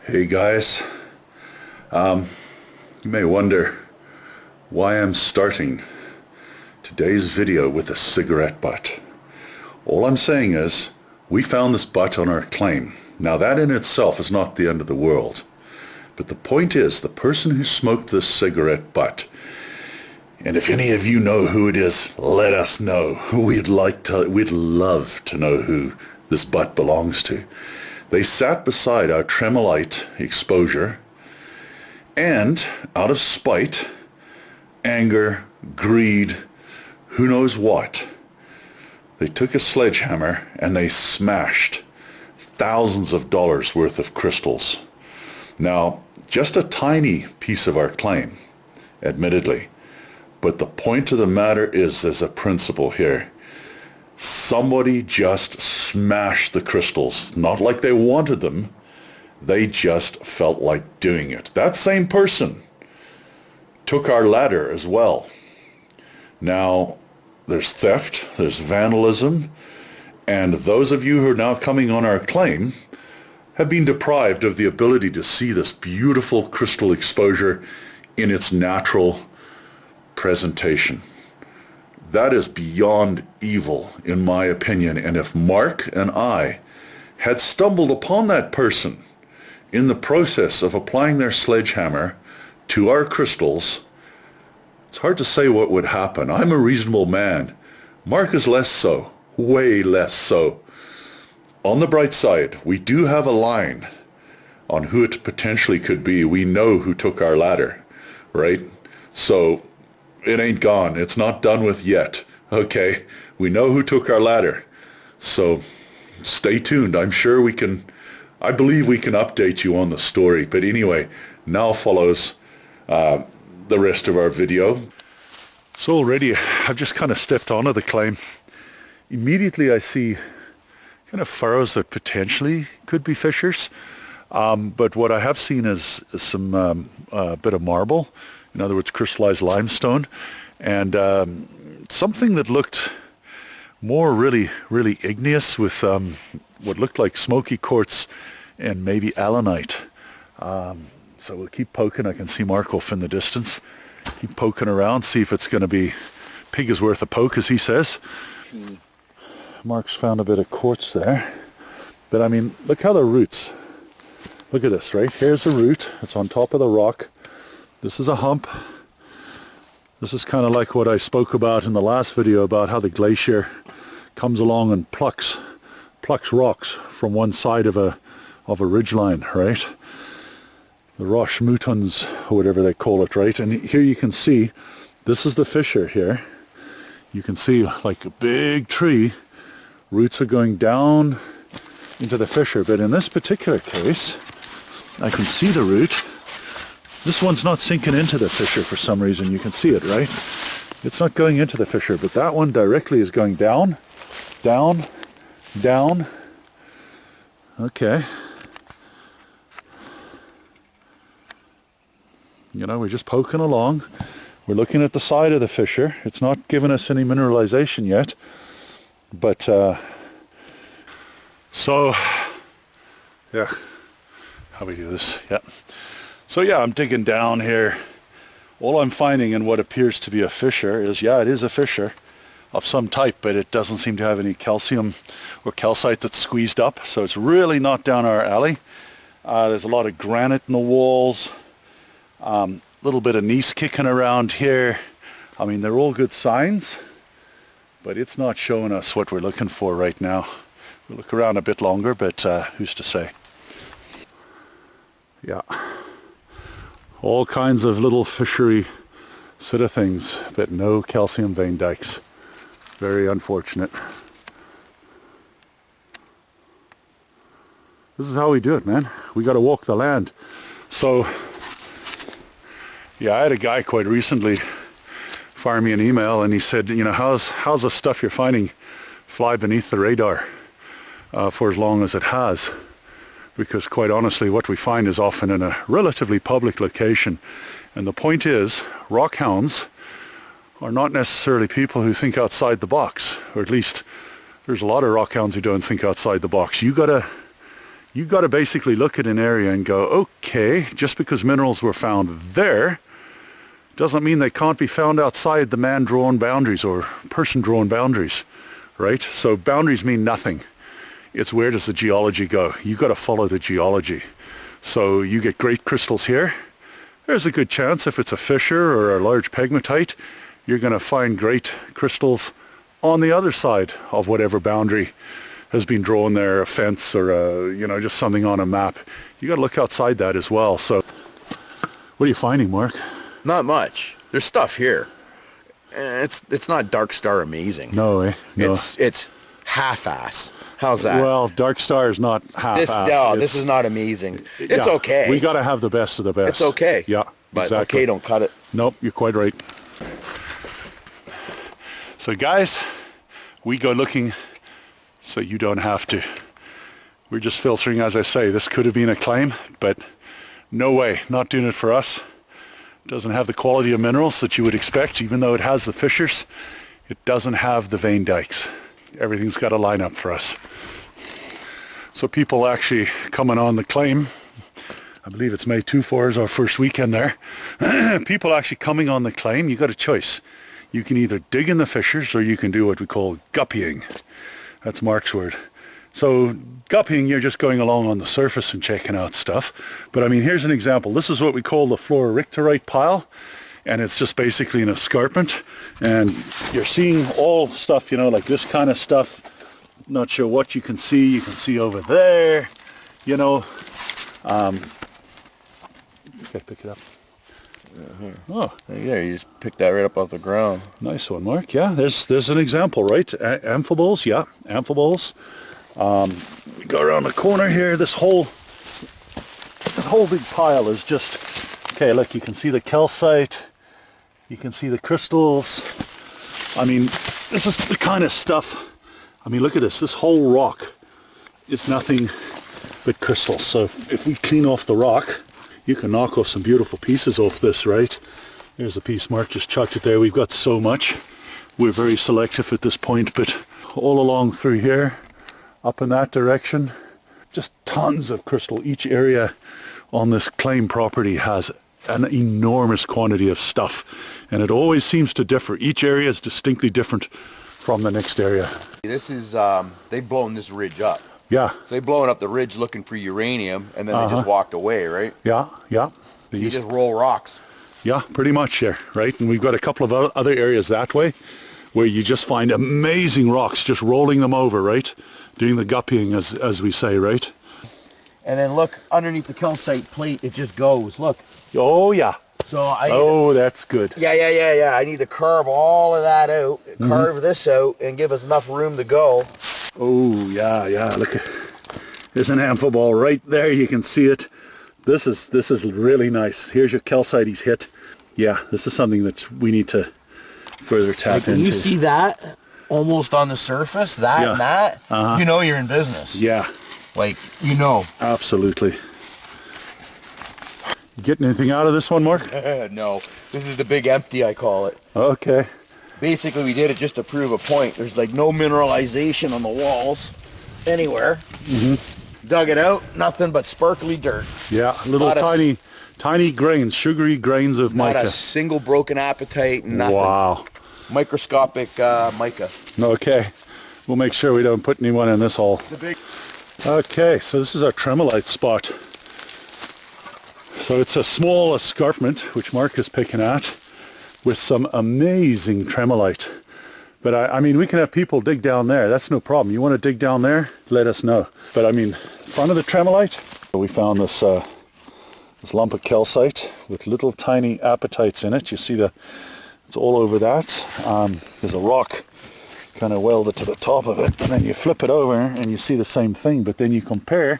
Hey guys, you may wonder why I'm starting today's video with a cigarette butt. All I'm saying is we found this butt on our claim. Now that in itself is not the end of the world, but the point is the person who smoked this cigarette butt, and if any of you know who it is, let us know. We'd love to know who this butt belongs to. They sat beside our tremolite exposure, and out of spite, anger, greed, who knows what, they took a sledgehammer and they smashed thousands of dollars worth of crystals. Now, just a tiny piece of our claim, admittedly, but the point of the matter is there's a principle here. Somebody just smashed the crystals, not like they wanted them, they just felt like doing it. That same person took our ladder as well. Now, there's theft, there's vandalism, and those of you who are now coming on our claim have been deprived of the ability to see this beautiful crystal exposure in its natural presentation. That is beyond evil, in my opinion, and if Mark and I had stumbled upon that person in the process of applying their sledgehammer to our crystals, it's hard to say what would happen. I'm a reasonable man. Mark is less so, way less so. On the bright side, we do have a line on who it potentially could be. We know who took our ladder, right? So it ain't gone. It's not done with yet. Okay, we know who took our ladder. So stay tuned. I believe we can update you on the story. But anyway, now follows the rest of our video. So already I've just kind of stepped onto the claim. Immediately I see kind of furrows that potentially could be fissures. But what I have seen is some bit of marble. In other words, crystallized limestone, and something that looked more really igneous with what looked like smoky quartz and maybe allanite. So we'll keep poking. I can see Mark off in the distance. Keep poking around, see if it's going to be pig is worth a poke, as he says. Mark's found a bit of quartz there. But I mean, look how the roots, look at this, right? Here's the root. It's on top of the rock. This is a hump. This is kind of like what I spoke about in the last video about how the glacier comes along and plucks rocks from one side of a ridgeline, right? The roche moutons, or whatever they call it, right? And here you can see, this is the fissure here. You can see like a big tree, roots are going down into the fissure, but in this particular case, I can see the root. This one's not sinking into the fissure for some reason. You can see it, right? It's not going into the fissure, but that one directly is going down, down, down. Okay. You know, we're just poking along. We're looking at the side of the fissure. It's not giving us any mineralization yet. But, so, yeah. How we do this? Yeah. So yeah, I'm digging down here. All I'm finding in what appears to be a fissure is, yeah, it is a fissure of some type, but it doesn't seem to have any calcium or calcite that's squeezed up, so it's really not down our alley. There's a lot of granite in the walls, little bit of gneiss kicking around here. I mean, they're all good signs, but it's not showing us what we're looking for right now. We'll look around a bit longer, but who's to say? Yeah. All kinds of little fishery sort of things, but no calcium vein dikes. Very unfortunate. This is how we do it, man. We got to walk the land. So, yeah, I had a guy quite recently fire me an email, and he said, you know, how's the stuff you're finding fly beneath the radar for as long as it has? Because quite honestly, what we find is often in a relatively public location. And the point is, rockhounds are not necessarily people who think outside the box, or at least there's a lot of rockhounds who don't think outside the box. You You got to basically look at an area and go, okay, just because minerals were found there doesn't mean they can't be found outside the man-drawn boundaries or person-drawn boundaries, right? So boundaries mean nothing. It's where does the geology go? You got to follow the geology. So you get great crystals here. There's a good chance if it's a fissure or a large pegmatite, you're going to find great crystals on the other side of whatever boundary has been drawn there, a fence or just something on a map. You got to look outside that as well. So what are you finding, Mark? Not much. There's stuff here. It's not dark star amazing. No, eh? No. It's half-ass. How's that? Well, dark star is not half-ass. This is not amazing. It's okay. We got to have the best of the best. It's okay. Yeah, but exactly. okay, don't cut it. Nope, you're quite right. So guys, we go looking so you don't have to. We're just filtering, as I say. This could have been a claim, but no way, not doing it for us. Doesn't have the quality of minerals that you would expect, even though it has the fissures. It doesn't have the vein dikes. Everything's got to line up for us. So people actually coming on the claim, I believe it's May 24 is our first weekend there. People actually coming on the claim, you got a choice. You can either dig in the fissures or you can do what we call guppying. That's Mark's word. So guppying, you're just going along on the surface and checking out stuff. But I mean, here's an example. This is what we call the fluoricterite pile. And it's just basically an escarpment. And you're seeing all stuff, like this kind of stuff. Not sure what you can see. You can see over there, Okay, pick it up. Here. Oh, yeah, you just picked that right up off the ground. Nice one, Mark. Yeah, there's an example, right? Amphiboles, yeah, amphiboles. We go around the corner here. This whole big pile is just, okay, look, you can see the calcite. You can see the crystals. I mean, this is the kind of stuff. I mean, look at this. This whole rock is nothing but crystals. So if we clean off the rock, you can knock off some beautiful pieces off this, right? There's a piece Mark just chucked it there. We've got so much. We're very selective at this point, but all along through here, up in that direction, just tons of crystal. Each area on this claim property has an enormous quantity of stuff, and it always seems to differ. Each area is distinctly different from the next area. This is, they've blown this ridge up. Yeah. So they've blown up the ridge looking for uranium, and then they just walked away, right? Yeah, yeah. You just roll rocks. Yeah, pretty much here, right? And we've got a couple of other areas that way where you just find amazing rocks, just rolling them over, right? Doing the guppying, as we say, right? And then look, underneath the calcite plate, it just goes, look. Oh, yeah. So that's good. Yeah. I need to carve all of that out, carve this out, and give us enough room to go. Oh, yeah. Look, there's an amphibole right there. You can see it. This is really nice. Here's your calcite he's hit. Yeah, this is something that we need to further tap into. You see that almost on the surface, and that, you know you're in business. Yeah. Absolutely. You getting anything out of this one, Mark? No. This is the big empty, I call it. Okay. Basically, we did it just to prove a point. There's like no mineralization on the walls anywhere. Dug it out, nothing but sparkly dirt. Yeah, little tiny grains, sugary grains of mica. Not a single broken apatite, nothing. Wow. Microscopic mica. Okay. We'll make sure we don't put anyone in this hole. Okay, so this is our tremolite spot. So it's a small escarpment, which Mark is picking at, with some amazing tremolite. But I mean, we can have people dig down there. That's no problem. You want to dig down there? Let us know. But I mean, in front of the tremolite, we found this this lump of calcite with little tiny apatites in it. You see it's all over that. There's a rock kind of welded to the top of it, and then you flip it over and you see the same thing. But then you compare,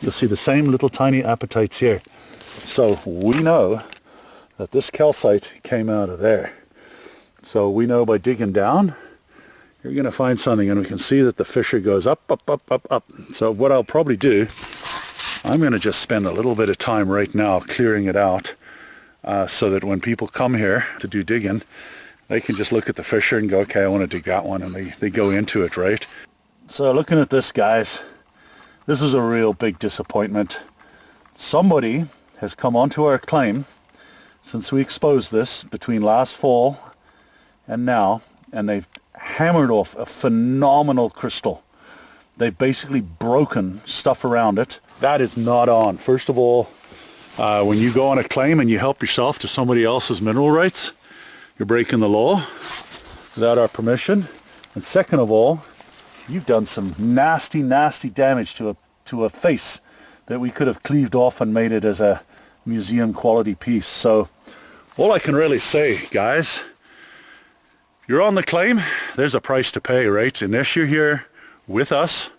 you'll see the same little tiny apatites here. So we know that this calcite came out of there. So we know by digging down, you're going to find something, and we can see that the fissure goes up. So what I'll probably do, I'm going to just spend a little bit of time right now clearing it out, so that when people come here to do digging, they can just look at the fissure and go, okay, I want to dig that one, and they go into it, right? So looking at this, guys, This is a real big disappointment. Somebody has come onto our claim since we exposed this between last fall and now, and they've hammered off a phenomenal crystal. They've basically broken stuff around it. That is not on. First of all, when you go on a claim and you help yourself to somebody else's mineral rights, you're breaking the law without our permission. And second of all, you've done some nasty, nasty damage to a face that we could have cleaved off and made it as a museum quality piece. So all I can really say, guys, you're on the claim, there's a price to pay, right? Unless you're here with us,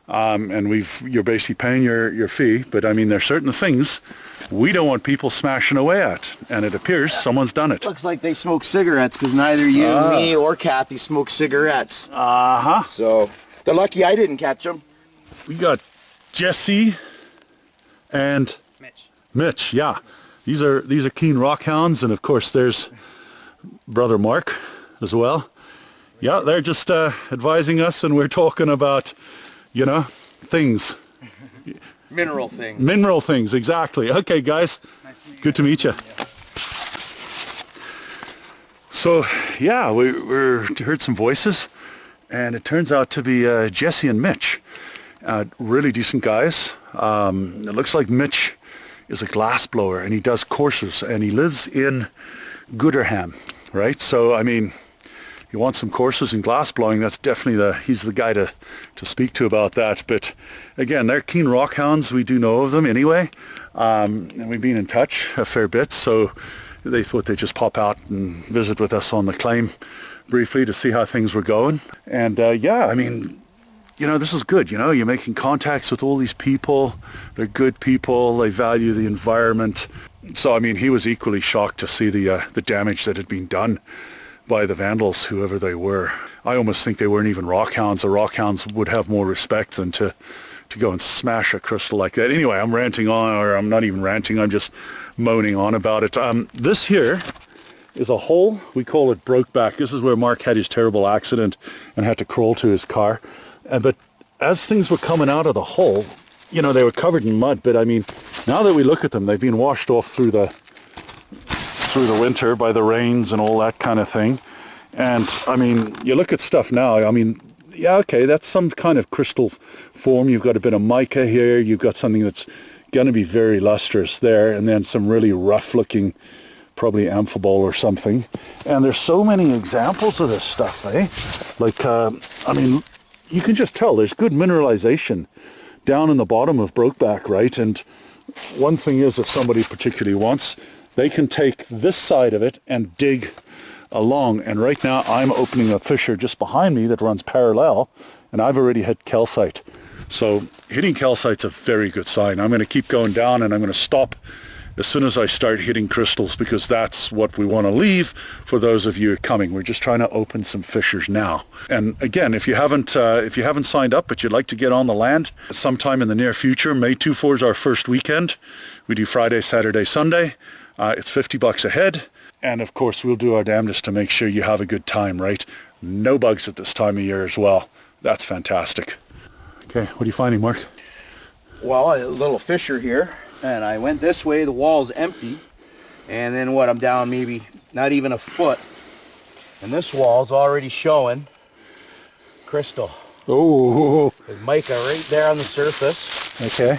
and you're basically paying your fee, but I mean, there's certain things we don't want people smashing away at, and it appears someone's done it. Looks like they smoke cigarettes, because neither you, me, or Kathy smoke cigarettes. So they're lucky I didn't catch them. We got Jesse and Mitch, yeah. These are keen Rockhounds, and of course there's brother Mark as well. Yeah, they're just advising us, and we're talking about, you know, things. Mineral things. Mineral things, exactly. Okay, guys, good to meet you. So, yeah, we heard some voices, and it turns out to be Jesse and Mitch. Really decent guys. It looks like Mitch is a glass blower, and he does courses, and he lives in Gooderham, right? So, I mean, you want some courses in glass blowing, that's definitely he's the guy to speak to about that. But again, they're keen Rockhounds. We do know of them anyway, and we've been in touch a fair bit, so they thought they'd just pop out and visit with us on the claim briefly to see how things were going. And yeah, I mean, you know, this is good. You know, you're making contacts with all these people. They're good people. They value the environment. So I mean, he was equally shocked to see the damage that had been done by the vandals, whoever they were. I almost think they weren't even Rockhounds. The Rockhounds would have more respect than to go and smash a crystal like that. Anyway, I'm ranting on, or I'm not even ranting, I'm just moaning on about it. This here is a hole, we call it Brokeback. This is where Mark had his terrible accident and had to crawl to his car. But as things were coming out of the hole, you know, they were covered in mud, but I mean, now that we look at them, they've been washed off through the winter by the rains and all that kind of thing. And I mean, you look at stuff now, I mean, yeah, okay, that's some kind of crystal form. You've got a bit of mica here, you've got something that's going to be very lustrous there, and then some really rough looking, probably amphibole or something. And there's so many examples of this stuff, eh? Like, I mean, you can just tell there's good mineralization down in the bottom of Brokeback, right? And one thing is, if somebody particularly wants, they can take this side of it and dig along. And right now I'm opening a fissure just behind me that runs parallel, and I've already hit calcite. So hitting calcite's a very good sign. I'm going to keep going down, and I'm going to stop as soon as I start hitting crystals, because that's what we want to leave for those of you coming. We're just trying to open some fissures now. And again, if you haven't signed up, but you'd like to get on the land sometime in the near future, May 24 is our first weekend. We do Friday, Saturday, Sunday. It's $50 a head. And of course, we'll do our damnedest to make sure you have a good time, right? No bugs at this time of year as well. That's fantastic. Okay, what are you finding, Mark? Well, a little fissure here. And I went this way, the wall's empty. And then what, I'm down maybe not even a foot. And this wall's already showing crystal. Oh. There's mica right there on the surface. Okay.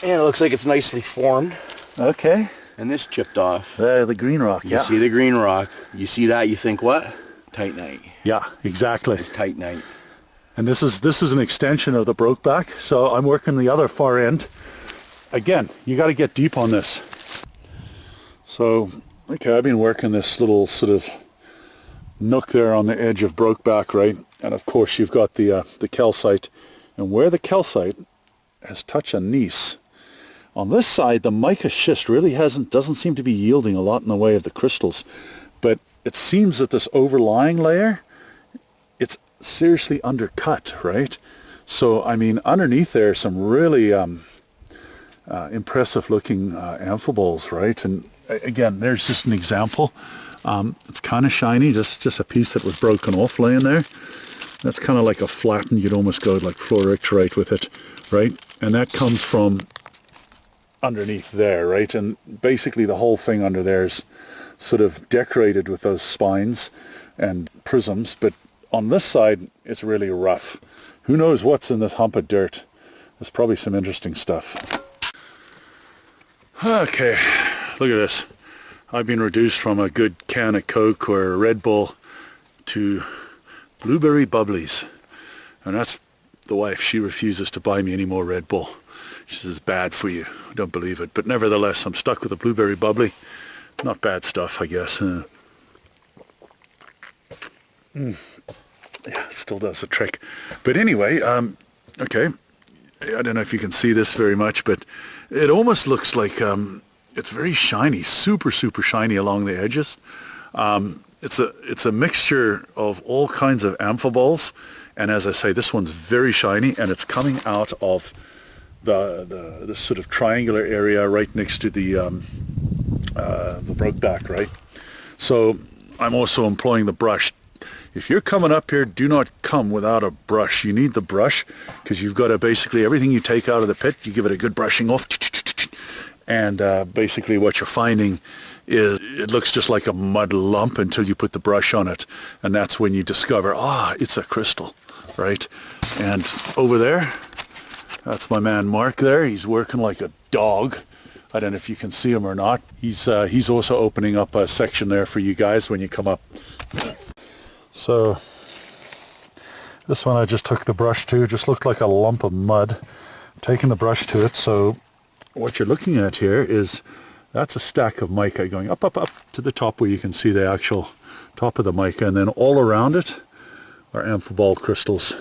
And it looks like it's nicely formed. Okay. And this chipped off. The green rock, yeah. You see the green rock. You see that, you think what? Titanite. Yeah, exactly. Titanite. And this is an extension of the Brokeback. So I'm working the other far end. Again, you got to get deep on this. So, okay, I've been working this little sort of nook there on the edge of Brokeback, right? And of course you've got the calcite. And where the calcite has touched a gneiss, on this side the mica schist really doesn't seem to be yielding a lot in the way of the crystals. But it seems that this overlying layer, it's seriously undercut, right? So, I mean, underneath there are some really impressive looking amphiboles, right? And again, there's just an example. It's kind of shiny, just a piece that was broken off laying there. That's kind of like a flattened, you'd almost go like fluoricterite with it, right? And that comes from underneath there, right? And basically the whole thing under there is sort of decorated with those spines and prisms, but on this side it's really rough. Who knows what's in this hump of dirt? There's probably some interesting stuff. Okay, look at this. I've been reduced from a good can of Coke or a Red Bull to blueberry bubblies, and that's the wife. She refuses to buy me any more Red Bull. She says it's bad for you. I don't believe it, but nevertheless I'm stuck with a blueberry bubbly. Not bad stuff, I guess. Yeah, it still does the trick. But anyway, okay, I don't know if you can see this very much, but it almost looks like it's very shiny, super shiny along the edges. It's a mixture of all kinds of amphiboles, and as I say, this one's very shiny, and it's coming out of the sort of triangular area right next to the broke back, right? So I'm also employing the brush. If you're coming up here, do not come without a brush. You need the brush because you've got to basically, everything you take out of the pit, you give it a good brushing off. And basically what you're finding is it looks just like a mud lump until you put the brush on it. And that's when you discover, it's a crystal, right? And over there, that's my man Mark there. He's working like a dog. I don't know if you can see him or not. He's also opening up a section there for you guys when you come up. So this one I just took the brush to. It just looked like a lump of mud. I'm taking the brush to it. So what you're looking at here is that's a stack of mica going up to the top where you can see the actual top of the mica, and then all around it are amphibole crystals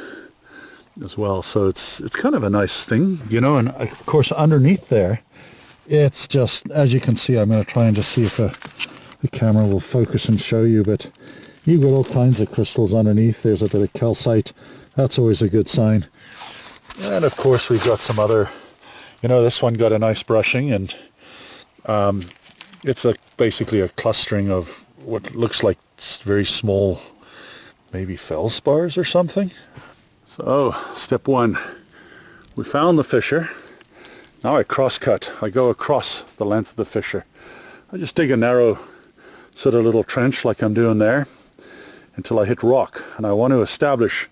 as well. So it's kind of a nice thing, you know. And of course underneath there, it's just, as you can see, I'm going to try and just see if the camera will focus and show you, but you've got all kinds of crystals underneath. There's a bit of calcite. That's always a good sign. And of course we've got some other, you know, this one got a nice brushing, and it's basically a clustering of what looks like very small, maybe feldspars or something. So step one, we found the fissure. Now I cross-cut. I go across the length of the fissure. I just dig a narrow sort of little trench like I'm doing there until I hit rock. And I want to establish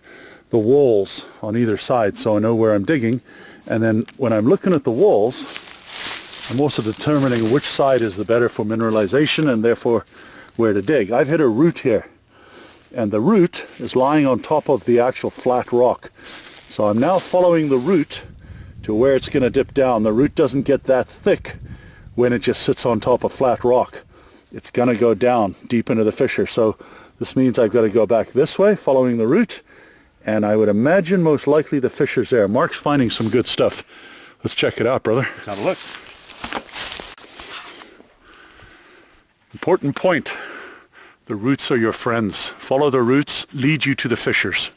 the walls on either side so I know where I'm digging. And then when I'm looking at the walls, I'm also determining which side is the better for mineralization and therefore where to dig. I've hit a root here, and the root is lying on top of the actual flat rock. So I'm now following the root to where it's going to dip down. The root doesn't get that thick when it just sits on top of flat rock. It's going to go down deep into the fissure. So this means I've got to go back this way following the root, and I would imagine most likely the fissure's there. Mark's finding some good stuff. Let's check it out, brother. Let's have a look. Important point. The roots are your friends. Follow the roots, lead you to the fissures.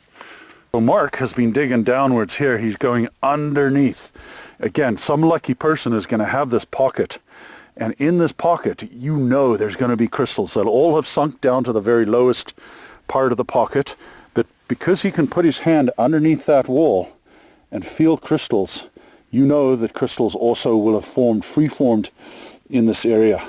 So Mark has been digging downwards here. He's going underneath. Again, some lucky person is going to have this pocket. And in this pocket, you know there's going to be crystals. They'll all have sunk down to the very lowest part of the pocket. But because he can put his hand underneath that wall and feel crystals, you know that crystals also will have formed, free-formed in this area,